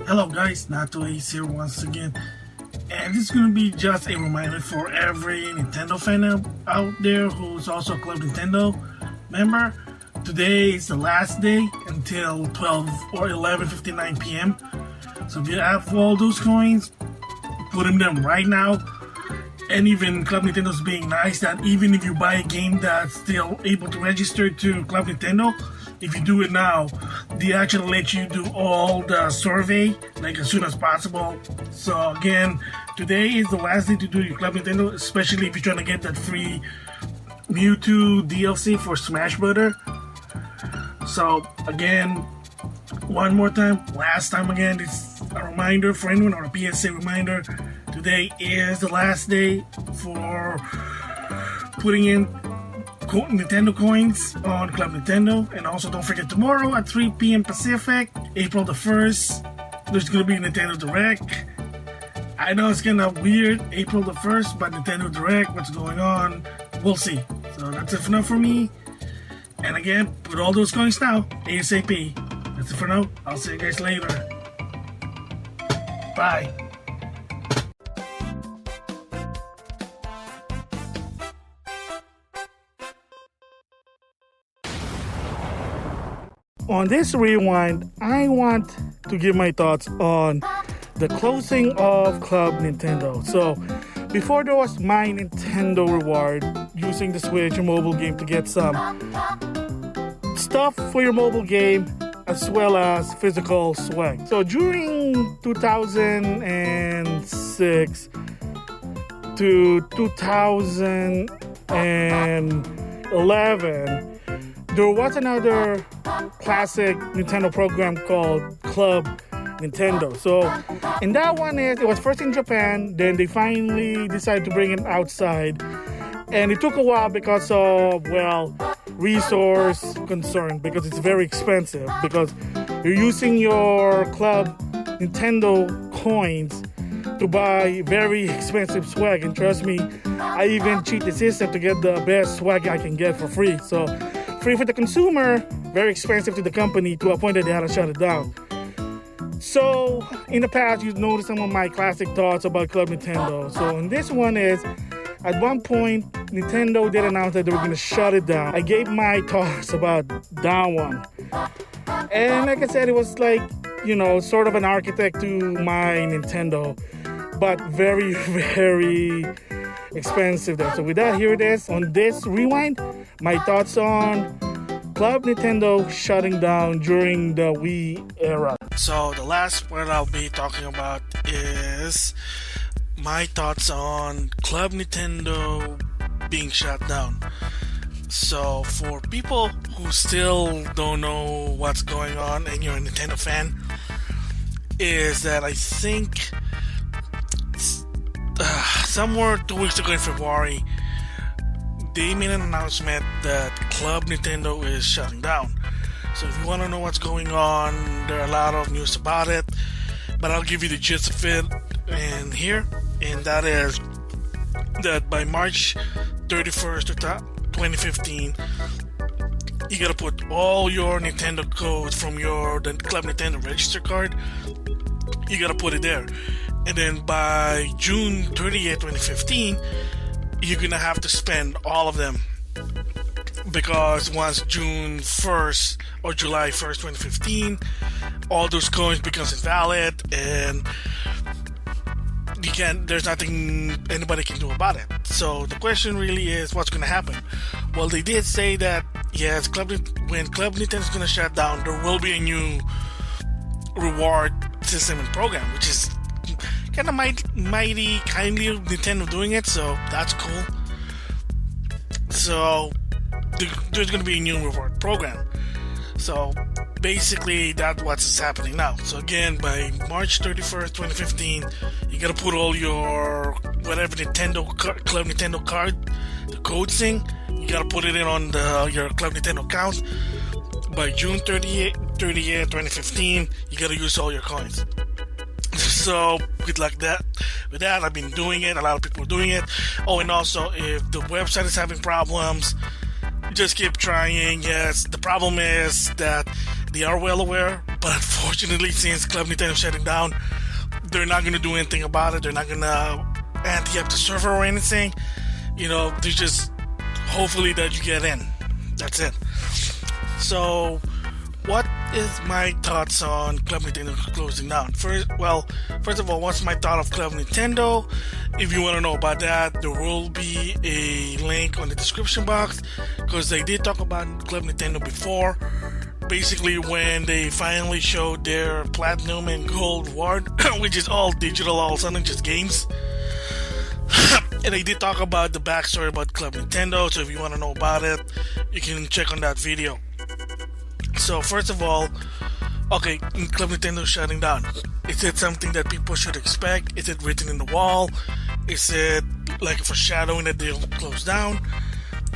Hello guys, NautoAisDx here once again, and this is going to be just a reminder for every Nintendo fan out there who's also a Club Nintendo member. Today is the last day until 12 or 11:59 p.m. So if you have all those coins, put them in right now. And even Club Nintendo's being nice that even if you buy a game that's still able to register to Club Nintendo, if you do it now, they actually let you do all the survey like as soon as possible. So again, today is the last day to do your Club Nintendo, especially if you're trying to get that free Mewtwo DLC for Smash Brother. So again, one more time, last time again, it's a reminder for anyone, or a PSA reminder. Today is the last day for putting in Nintendo coins on Club Nintendo. And also don't forget, tomorrow at 3 p.m. Pacific, April the 1st, there's going to be a Nintendo Direct. I know it's kind of weird, April the 1st, but Nintendo Direct, what's going on, we'll see. So that's it for now for me. And again, put all those coins now, ASAP. That's it for now. I'll see you guys later. Bye. On this rewind, I want to give my thoughts on the closing of Club Nintendo. So, before there was My Nintendo Reward, using the Switch, your mobile game, to get some stuff for your mobile game as well as physical swag. So, during 2006 to 2011, there was another classic Nintendo program called Club Nintendo. So in that one, it was first in Japan, then they finally decided to bring it outside, and it took a while because of, well, resource concern, because it's very expensive, because you're using your Club Nintendo coins to buy very expensive swag. And trust me, I even cheat the system to get the best swag I can get for free. So free for the consumer, very expensive to the company, to a point that they had to shut it down. So in the past, you've noticed some of my classic thoughts about Club Nintendo. So in this one is, at one point, Nintendo did announce that they were going to shut it down. I gave my thoughts about that one. And like I said, it was like, sort of an architect to my Nintendo, but very, very expensive there. So with that, here it is on this rewind, my thoughts on Club Nintendo shutting down during the Wii era. So the last part I'll be talking about is my thoughts on Club Nintendo being shut down. So for people who still don't know what's going on and you're a Nintendo fan, is that I think somewhere 2 weeks ago in February, they made an announcement that Club Nintendo is shutting down. So if you want to know what's going on, there are a lot of news about it, but I'll give you the gist of it in here, and that is that by March 31st, 2015, you gotta put all your Nintendo codes from the Club Nintendo register card, you gotta put it there. And then by June 30th, 2015, you're gonna have to spend all of them, because once June 1st or July 1st, 2015, all those coins becomes invalid, and there's nothing anybody can do about it. So the question really is, what's gonna happen? Well, they did say that yes, when Club Nintendo is gonna shut down, there will be a new reward system and program, which is kind of mighty kindly of Nintendo doing it, so that's cool. So there's going to be a new reward program. So basically that's what's happening now. So again, by March 31st, 2015, you got to put all your whatever Club Nintendo card, the code thing, you got to put it in on your Club Nintendo account. By June 30th, 2015, you got to use all your coins. So good luck with that. I've been doing it. A lot of people are doing it. Oh, and also, if the website is having problems, just keep trying. Yes, the problem is that They are well aware, but unfortunately, since Club Nintendo is shutting down, they're not going to do anything about it. They're not going to anti-up the server or anything. They're just hopefully that you get in. That's it. So, what is my thoughts on Club Nintendo closing down? First of all, what's my thought of Club Nintendo? If you want to know about that, there will be a link on the description box, because they did talk about Club Nintendo before. Basically, when they finally showed their Platinum and Gold reward, which is all digital, all of a sudden just games. And they did talk about the backstory about Club Nintendo, so if you want to know about it, you can check on that video. So first of all, okay, Club Nintendo shutting down. Is it something that people should expect? Is it written in the wall? Is it like a foreshadowing that they'll close down?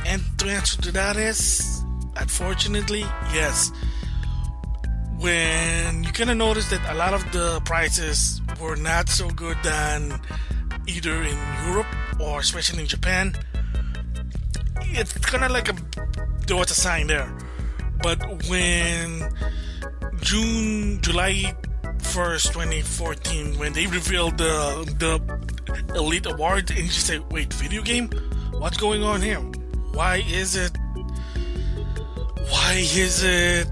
And the answer to that is, unfortunately, yes. When you kind of notice that a lot of the prices were not so good than either in Europe or especially in Japan, it's kind of like there was a sign there. But when July 1st, 2014, when they revealed the Elite Award, and you just say, wait, video game? What's going on here? Why is it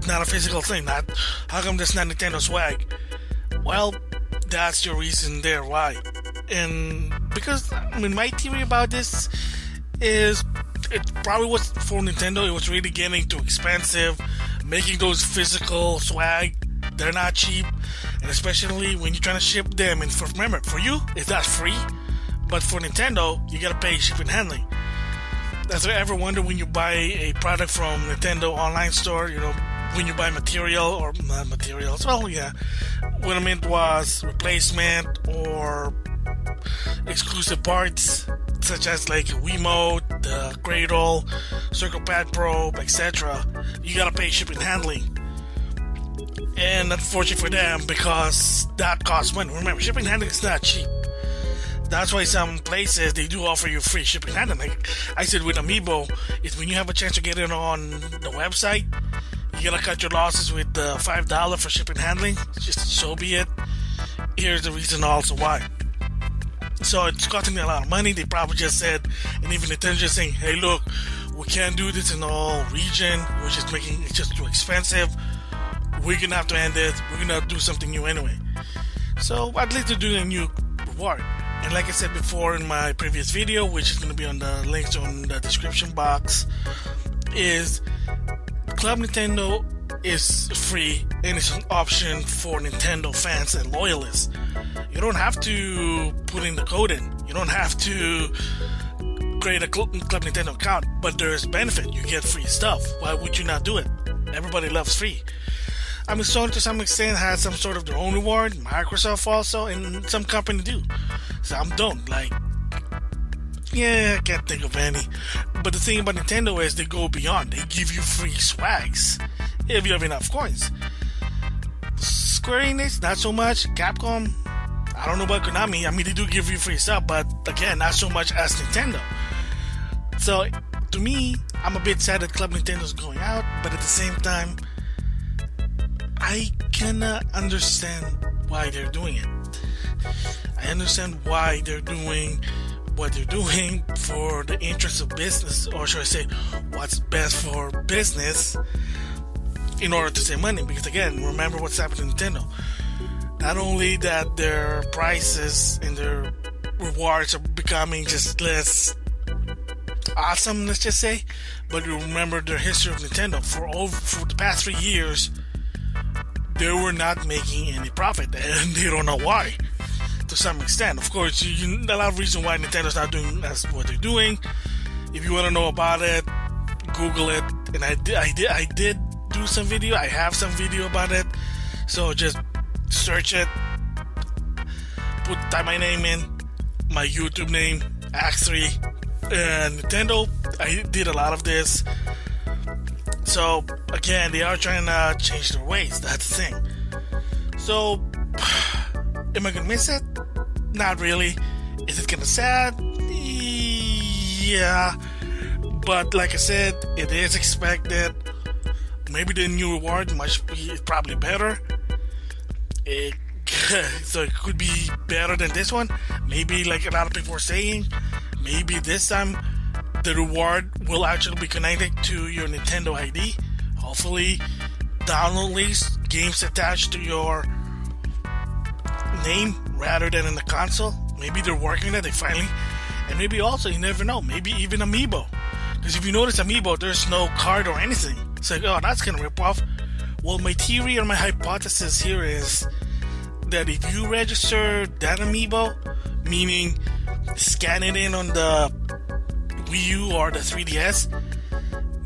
not a physical thing? How come there's not Nintendo swag? Well, that's the reason there why. And because, my theory about this is it probably was for Nintendo. It was really getting too expensive. Making those physical swag, they're not cheap. And especially when you're trying to ship them. And remember, for you, it's not free. But for Nintendo, you gotta pay shipping and handling. Does it ever wonder when you buy a product from Nintendo online store, when you buy material or not materials? Well, yeah. What I meant was replacement or exclusive parts, such as like a Wiimote, the Cradle, Circle Pad Probe, etc. You gotta pay shipping and handling. And unfortunately for them, because that costs money. Remember, shipping and handling is not cheap. That's why some places, they do offer you free shipping and handling. Like I said with Amiibo, is when you have a chance to get it on the website, you gotta cut your losses with $5 for shipping and handling. Just so be it. Here's the reason also why. So it's costing me a lot of money. They probably just said, and even Nintendo just saying, hey look, we can't do this in all region. We're just making it just too expensive. We're gonna have to end it. We're gonna have to do something new anyway. So at least they're doing a new reward. And like I said before in my previous video, which is gonna be on the links on the description box, is Club Nintendo is free and it's an option for Nintendo fans and loyalists. You don't have to put in the code in. You don't have to create a Club Nintendo account, but there's benefit. You get free stuff. Why would you not do it? Everybody loves free. Sony to some extent has some sort of their own reward. Microsoft also, and some companies do. Some don't. I can't think of any. But the thing about Nintendo is they go beyond. They give you free swags if you have enough coins. Square Enix, not so much. Capcom, I don't know about Konami. They do give you free stuff, but again, not so much as Nintendo. So, to me, I'm a bit sad that Club Nintendo's going out, but at the same time, I cannot understand why they're doing it. I understand why they're doing what they're doing for the interest of business, or should I say, what's best for business in order to save money. Because again, remember what's happening to Nintendo. Not only that their prices and their rewards are becoming just less awesome, let's just say, but you remember their history of Nintendo. For the past 3 years, they were not making any profit, and they don't know why. To some extent, of course, a lot of reason why Nintendo's not doing as what they're doing. If you want to know about it, Google it. And I did do some video. I have some video about it. So just search it. Type my name in, my YouTube name, Axe3, and Nintendo. I did a lot of this. So again, they are trying to change their ways. That's the thing. So, am I gonna miss it? Not really. Is it kinda sad? Yeah. But like I said, it is expected. maybe the new reward is probably better. So it could be better than this one. Maybe, like a lot of people are saying, maybe this time the reward will actually be connected to your Nintendo ID. Hopefully, download list games attached to your name rather than in the console. Maybe they're working on it. They finally, and maybe also, you never know, maybe even Amiibo. Because if you notice Amiibo, there's no card or anything. It's like, oh, that's gonna rip off. Well, my theory or my hypothesis here is that if you register that Amiibo, meaning scan it in on the Wii U or the 3DS,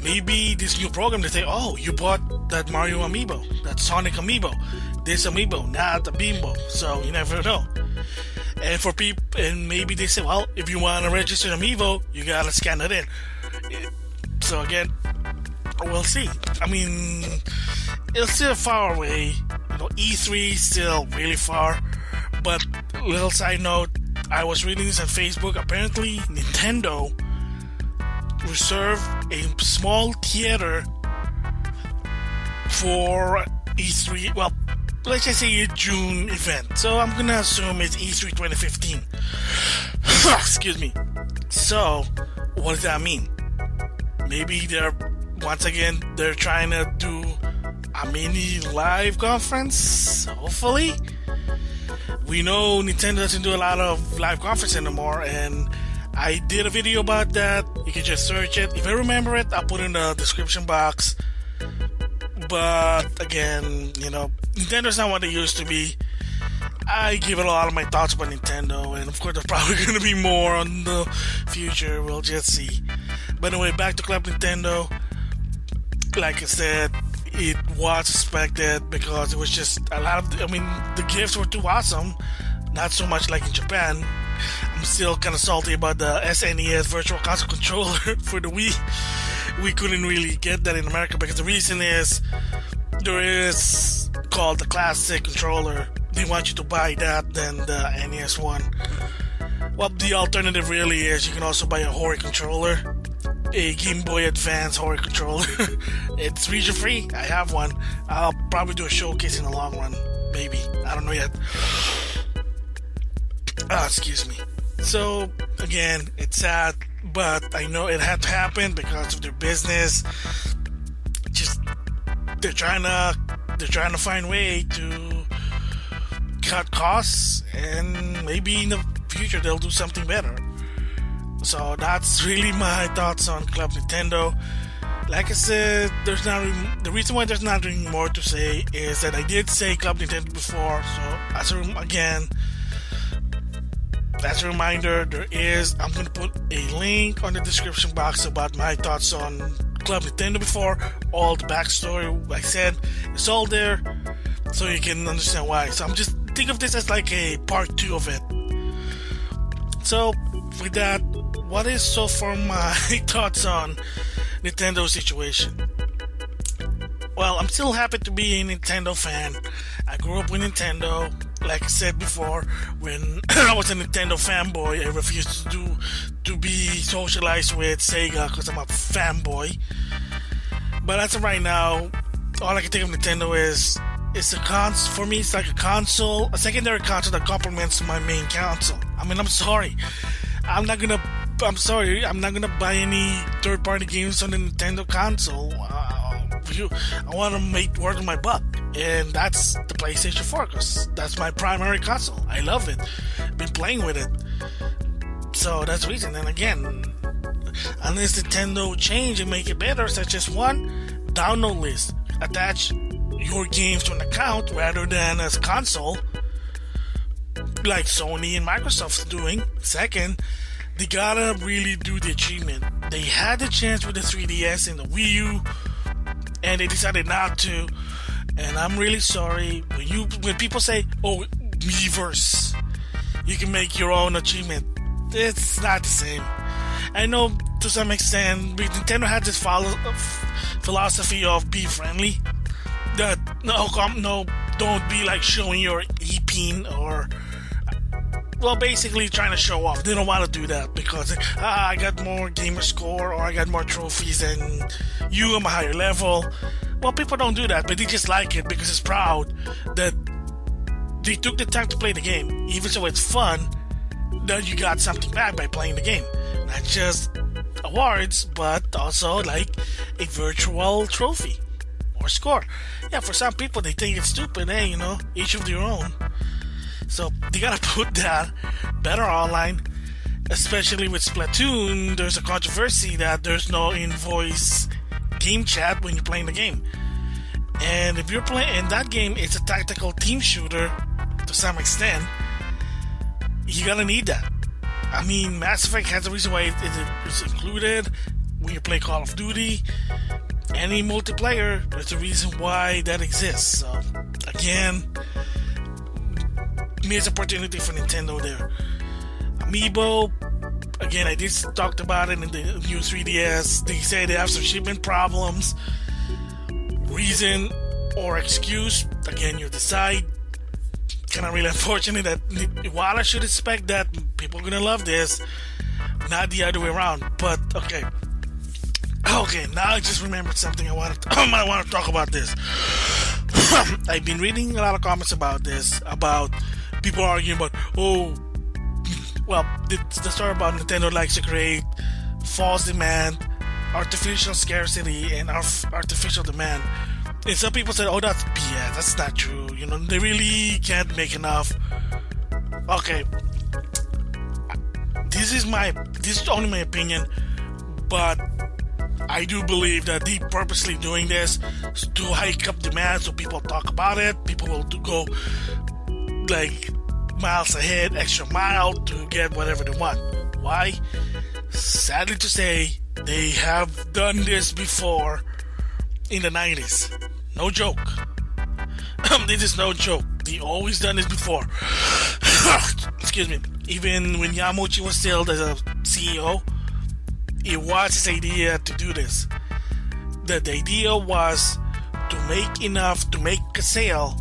maybe this new program, they say, oh, you bought that Mario Amiibo, that Sonic Amiibo, this Amiibo, not the Bimbo. So you never know. And for people, and maybe they say, well, if you want to register Amiibo, you gotta scan it in. So again, we'll see. I mean, it's still far away. You know, E3 is still really far. But little side note, I was reading this on Facebook. Apparently, Nintendo reserved a small theater for E3. Well, let's just say a June event. So I'm gonna assume it's E3 2015. Excuse me. So, what does that mean? Maybe they're trying to do a mini live conference, hopefully. We know Nintendo doesn't do a lot of live conference anymore, and I did a video about that. You can just search it. If I remember it, I'll put it in the description box. But again, you know, Nintendo's not what it used to be. I give it a lot of my thoughts about Nintendo, and of course there's probably going to be more on the future. We'll just see. But anyway, back to Club Nintendo. Like I said, it was expected because it was just a lot of, the gifts were too awesome. Not so much like in Japan. I'm still kind of salty about the SNES Virtual Console controller for the Wii. We couldn't really get that in America because the reason is there is called the Classic controller. They want you to buy that than the NES one. Well, the alternative really is you can also buy a Hori controller, a Game Boy Advance Hori controller. It's region free. I have one. I'll probably do a showcase in the long run. Maybe. I don't know yet. Excuse me. So, again, it's sad, but I know it had to happen because of their business. Just, they're trying to find a way to cut costs, and maybe in the future they'll do something better. So that's really my thoughts on Club Nintendo. Like I said, the reason why there's nothing more to say is that I did say Club Nintendo before. So as a reminder, I'm going to put a link on the description box about my thoughts on Club Nintendo before. All the backstory, like I said, it's all there, so you can understand why. So think of this as like a part 2 of it. So with that, what is so far my thoughts on Nintendo's situation? Well, I'm still happy to be a Nintendo fan. I grew up with Nintendo. Like I said before, when I was a Nintendo fanboy, I refused to be socialized with Sega because I'm a fanboy. But as of right now, all I can think of Nintendo is for me, it's like a secondary console that complements my main console. I'm sorry. I'm not gonna buy any third-party games on the Nintendo console. I want to make worth of my buck, and that's the PlayStation 4 because that's my primary console. I love it. Been playing with it. So that's the reason. And again, unless Nintendo change and make it better, such as one, download list. Attach your games to an account rather than as console, like Sony and Microsoft's doing. Second, they gotta really do the achievement. They had the chance with the 3DS and the Wii U, and they decided not to. And I'm really sorry when people say, "Oh, Miiverse, you can make your own achievement." It's not the same. I know to some extent, Nintendo had this philosophy of be friendly. That no, don't be like showing your e-pin or, well, basically trying to show off. They don't want to do that because I got more gamer score or I got more trophies than you. I'm a higher level. Well, people don't do that, but they just like it because it's proud that they took the time to play the game. Even so it's fun, that you got something back by playing the game. Not just awards, but also like a virtual trophy or score. Yeah, for some people they think it's stupid. Hey, each of their own. So they gotta put that better online. Especially with Splatoon, there's a controversy that there's no in-voice game chat when you're playing the game. And if you're playing in that game, it's a tactical team shooter to some extent. You're gonna need that. I mean, Mass Effect has a reason why it's included when you play Call of Duty. Any multiplayer, there's a reason why that exists. So, again, missed opportunity for Nintendo there. Amiibo, again, I just talked about it in the new 3DS. They say they have some shipment problems. Reason or excuse, again, you decide. Kind of really unfortunate that while I should expect that people are gonna love this, not the other way around. But okay, now I just remembered something I want to talk about this. I've been reading a lot of comments about this, about people arguing about, the story about Nintendo likes to create false demand, artificial scarcity, and artificial demand. And some people said, that's BS, that's not true, they really can't make enough. Okay, this is only my opinion, but I do believe that they purposely doing this to hike up demand so people talk about it. People will go like miles ahead, extra mile to get whatever they want. Why? Sadly to say, they have done this before in the 90s. No joke. This is no joke. They always done this before. Excuse me. Even when Yamauchi was still the CEO, it was his idea to do this. The idea was to make enough to make a sale,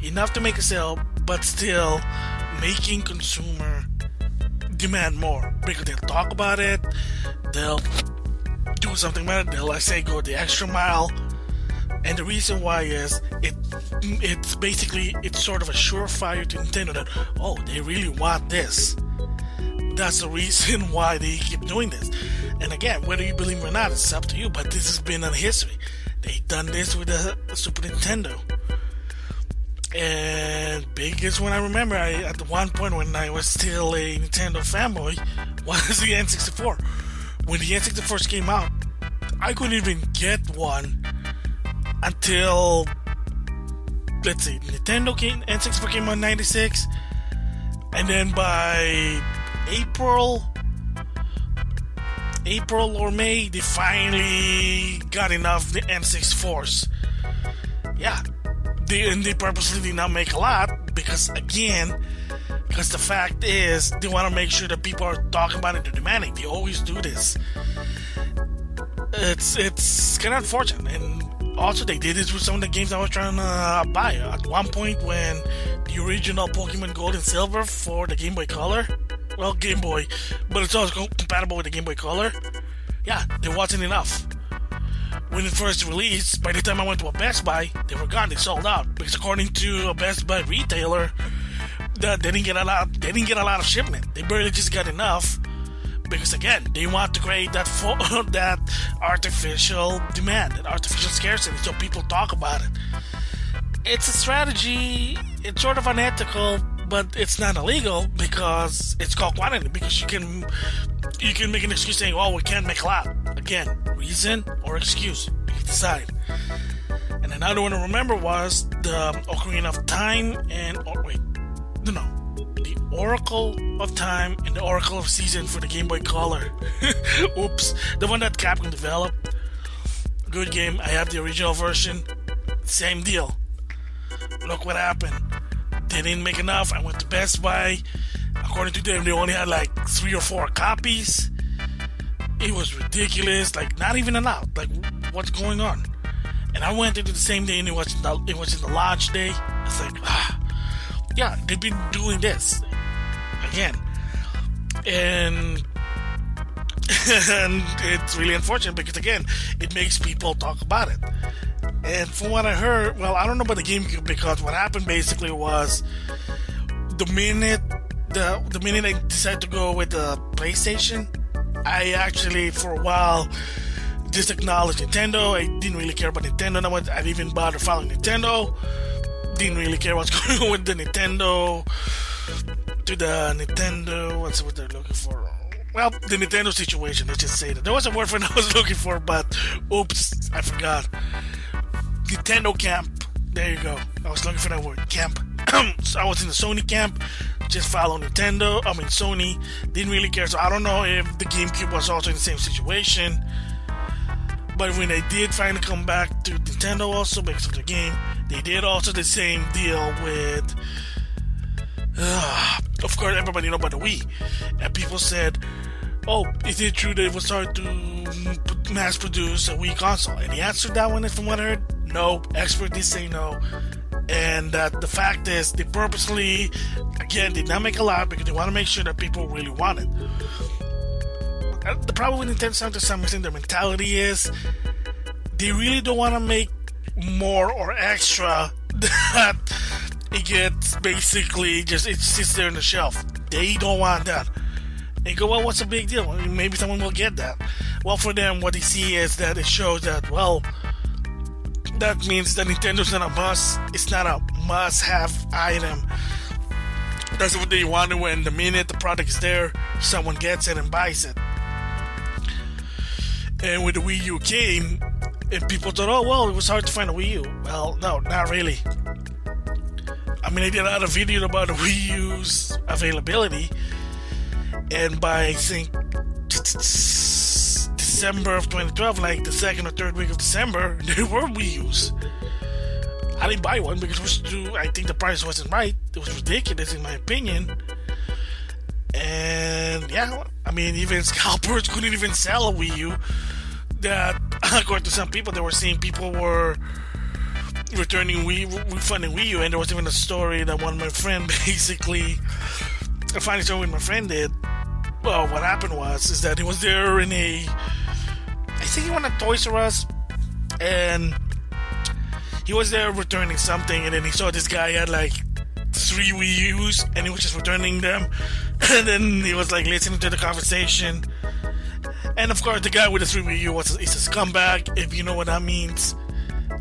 enough to make a sale, but still making consumer demand more. Because they'll talk about it, they'll do something about it, they'll, go the extra mile. And the reason why is it's basically sort of a surefire to Nintendo that they really want this. That's the reason why they keep doing this. And again, whether you believe it or not, it's up to you. But this has been in history. They've done this with the Super Nintendo. And biggest one I remember, at one point when I was still a Nintendo fanboy, was the N64. When the N64 came out, I couldn't even get one until, Nintendo N64 came out in 96, and then by April or May, they finally got enough of the N64s. Yeah, they purposely did not make a lot because the fact is they want to make sure that people are talking about it, they're demanding. They always do this. It's kind of unfortunate, and also they did this with some of the games I was trying to buy. At one point when the original Pokemon Gold and Silver for the Game Boy Color, well, Game Boy, but it's also compatible with the Game Boy Color, yeah, there wasn't enough. When it first released, by the time I went to a Best Buy, they were gone, they sold out. Because according to a Best Buy retailer, they didn't get a lot of shipment. They barely just got enough. Because again, they want to create that artificial demand, that artificial scarcity, so people talk about it. It's a strategy. It's sort of unethical, but it's not illegal because it's called quantity. Because you can make an excuse saying, we can't make a lot. Again, reason or excuse, you decide. And another one to remember was the Ocarina of Time the Oracle of Time and the Oracle of Season for the Game Boy Color. Oops. The one that Capcom developed. Good game. I have the original version. Same deal. Look what happened. They didn't make enough. I went to Best Buy. According to them, they only had 3 or 4 copies. It was ridiculous. Not even enough. What's going on? And I went into the same day, and it was in the launch day. It's yeah, they've been doing this again, and And it's really unfortunate because, again, it makes people talk about it. And from what I heard, well, I don't know about the GameCube, because what happened basically was the minute I decided to go with the PlayStation, I actually, for a while, just acknowledged Nintendo. I didn't really care about Nintendo. I didn't even bother following Nintendo. Didn't really care what's going on with the Nintendo. What's what they're looking for? Well, the Nintendo situation, let's just say that. There was a word for it I was looking for, but oops, I forgot. Nintendo camp. There you go. I was looking for that word, camp. So I was in the Sony camp, just following Sony. Didn't really care, so I don't know if the GameCube was also in the same situation. But when they did finally come back to Nintendo also because of the game, they did also the same deal with... of course, everybody know about the Wii. And people said, oh, is it true that it was hard to mass produce a Wii console? And the answer to that one is, from what I heard, no. Experts did say no. And the fact is, they purposely, again, did not make a lot because they want to make sure that people really want it. The problem with Nintendo, to some extent, their mentality is they really don't want to make more or extra that it gets basically just, it sits there on the shelf. They don't want that. And go, well, what's the big deal? I mean, maybe someone will get that. Well, for them, what they see is that it shows that, well, that means that Nintendo's not a must. It's not a must-have item. That's what they want when the minute the product is there, someone gets it and buys it. And when the Wii U came, and people thought, oh, well, it was hard to find a Wii U. Well, no, not really. I mean, I did another video about the Wii U's availability, and by, I think, December of 2012, like the second or third week of December, there were Wii U's. I didn't buy one because it was too, I think the price wasn't right. It was ridiculous in my opinion. And yeah, I mean, even scalpers couldn't even sell a Wii U. That, according to some people, they were seeing people were refunding Wii U, and there was even a story that one of my friend basically, a funny story my friend did. Well, what happened is that he was there in I think he went to Toys R Us, and he was there returning something, and then he saw this guy had like 3 Wii U's, and he was just returning them, and then he was like listening to the conversation, and of course the guy with the 3 Wii U is a scumbag, if you know what that means,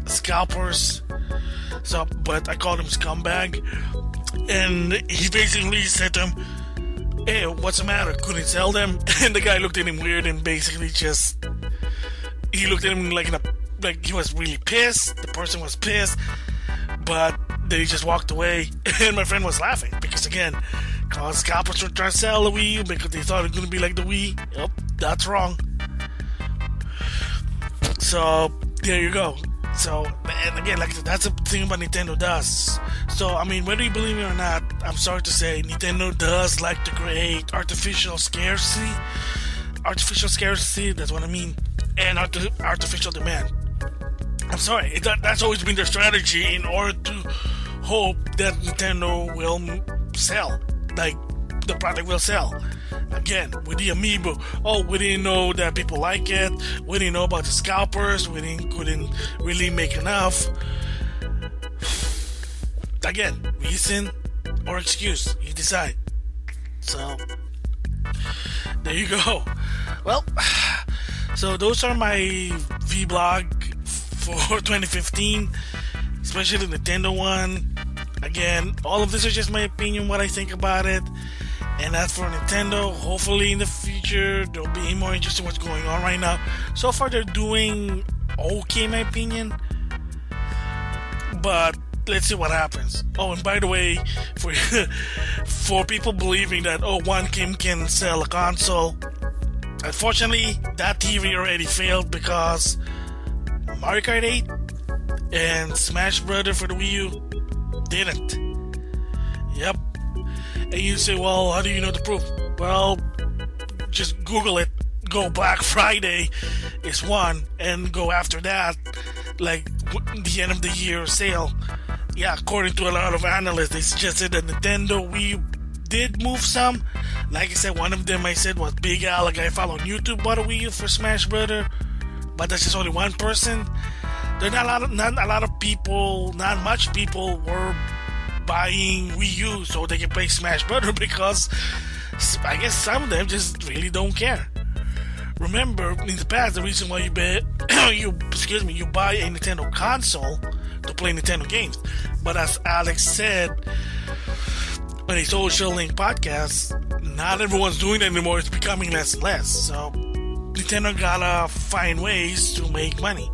scalpers. So, but I called him scumbag, and he basically said to him, hey, what's the matter? Couldn't sell them? And the guy looked at him weird and basically just, he looked at him like he was really pissed. The person was pissed, but then he just walked away. And my friend was laughing because, again, cause scalpers were trying to sell the Wii U because they thought it was going to be like the Wii. Yep, that's wrong. So there you go. So, and again, like that's the thing about Nintendo does. So, I mean, whether you believe me or not, I'm sorry to say, Nintendo does like to create artificial scarcity. Artificial scarcity, that's what I mean. And artificial demand. I'm sorry, that's always been their strategy in order to hope that Nintendo will sell. Like, the product will sell. Again, with the Amiibo, we didn't know that people like it. We didn't know about the scalpers. We couldn't really make enough. Again, reason or excuse, you decide. So, there you go. Well, so those are my vlog for 2015, especially the Nintendo one. Again, all of this is just my opinion, what I think about it. And as for Nintendo, hopefully in the future there'll be more interesting what's going on right now. So far they're doing okay in my opinion, but let's see what happens. Oh, and by the way, for people believing that one game can sell a console, unfortunately that theory already failed because Mario Kart 8 and Smash Brothers for the Wii U didn't. Yep. And you say, well, how do you know the proof? Well, just Google it. Go Black Friday is one, and go after that, like the end of the year sale. Yeah, according to a lot of analysts, they suggested that Nintendo Wii did move some. Like I said, one of them I said was Big Al, a guy I follow on YouTube, bought a Wii U for Smash Brother, but that's just only one person. There are not a lot of people, not much people were buying Wii U so they can play Smash Brother because I guess some of them just really don't care. Remember, in the past, the reason why you buy a Nintendo console to play Nintendo games. But as Alex said on a Social Link podcast, not everyone's doing it anymore. It's becoming less and less. So Nintendo gotta find ways to make money.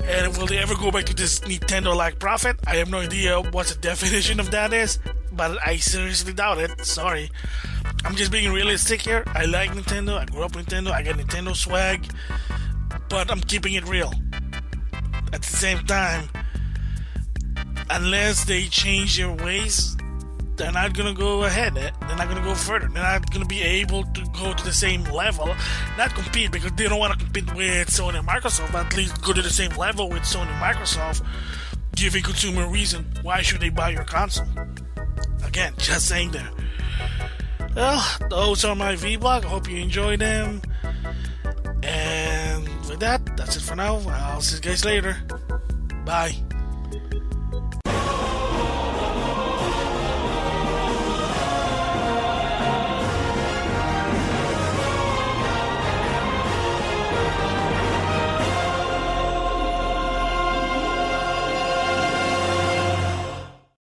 And will they ever go back to this Nintendo-like profit? I have no idea what the definition of that is, but I seriously doubt it. Sorry. I'm just being realistic here. I like Nintendo. I grew up with Nintendo. I got Nintendo swag. But I'm keeping it real. At the same time, unless they change their ways, they're not going to go ahead. They're not going to go further. They're not going to be able to go to the same level. Not compete, because they don't want to compete with Sony and Microsoft, but at least go to the same level with Sony and Microsoft, giving consumer a reason why should they buy your console. Again, just saying there. Well, those are my vlog. I hope you enjoyed them. And with that, that's it for now. I'll see you guys later. Bye.